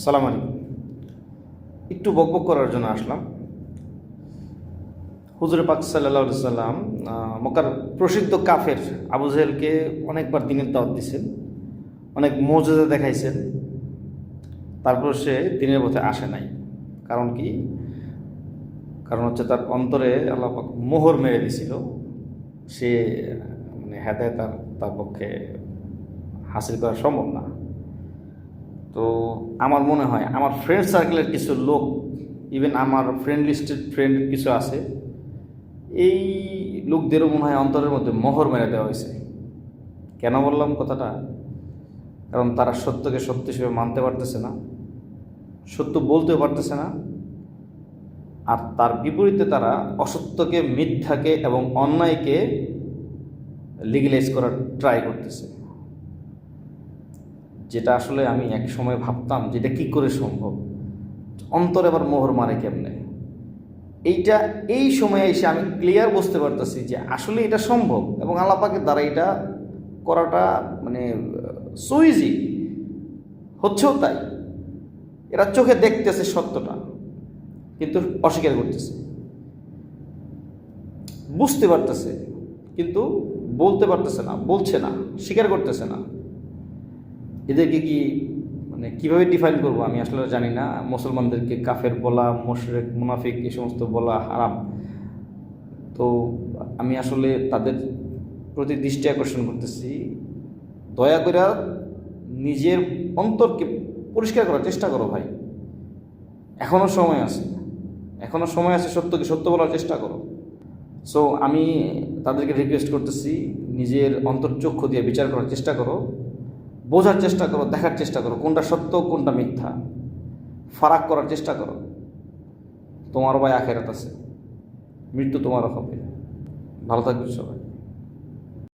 সালাম আলাইকুম। একটু বকবক করার জন্য আসলাম। হুজুরে পাক সাল্লাল্লাহু আলাইহি সাল্লাম মক্কার প্রসিদ্ধ কাফের আবু জেহেলকে অনেকবার দিনের দাওয়াত দিয়েছেন, অনেক মুজিজা দেখাইছেন, তারপর সে দিনের পথে আসে নাই। কারণ কি? কারণ হচ্ছে তার অন্তরে আল্লাহ পাক মোহর মেরে দিয়েছিল। সে হেদায়েত তার পক্ষে হাসিল করা সম্ভব না। তো আমার মনে হয় আমার ফ্রেন্ড সার্কেলের কিছু লোক, ইভেন আমার ফ্রেন্ড লিস্টেড ফ্রেন্ড কিছু আছে, এই লোকদেরও মনে হয় অন্তরের মধ্যে মোহর মেরে দেওয়া হয়েছে। কেন বললাম কথাটা? কারণ তারা সত্যকে সত্য হিসেবে মানতে পারতেছে না, সত্য বলতেও পারতেছে না, আর তার বিপরীতে তারা অসত্যকে, মিথ্যাকে এবং অন্যায়কে লিগ্যালাইজ করার ট্রাই করতেছে। যেটা আসলে আমি এক সময় ভাবতাম যেটা কি করে সম্ভব, অন্তরে আবার মোহর মারে কেমনে। এই সময়ে এসে আমি ক্লিয়ার বুঝতে পারতেছি যে আসলে এটা সম্ভব এবং আল্লাহ পাকের দ্বারা এটা করাটা সো ইজি, হচ্ছেও তাই। এরা চোখে দেখতেছে সত্যটা, কিন্তু অস্বীকার করতেছে। বুঝতে পারতেছে কিন্তু বলতে পারতেছে না, বলছে না, স্বীকার করতেছে না। এদেরকে কিভাবে ডিফাইন করবো আমি আসলে জানি না। মুসলমানদেরকে কাফের বলা, মুশরিক, মুনাফিক এই সমস্ত বলা হারাম। তো আমি আসলে তাদের প্রতি দৃষ্টি আকর্ষণ করতেছি, দয়া করে নিজের অন্তরকে পরিষ্কার করার চেষ্টা করো ভাই। এখনও সময় আছে, সত্যকে সত্য বলার চেষ্টা করো। সো আমি তাদেরকে রিকোয়েস্ট করতেছি, নিজের অন্তর্চক্ষু দিয়ে বিচার করার চেষ্টা করো, বোঝার চেষ্টা করো, দেখার চেষ্টা করো কোনটা সত্য কোনটা মিথ্যা, ফারাক করার চেষ্টা করো। তোমারও ভাই আখেরাত আছে, মৃত্যু তোমারও হবে। ভালো থাকবে সবাই।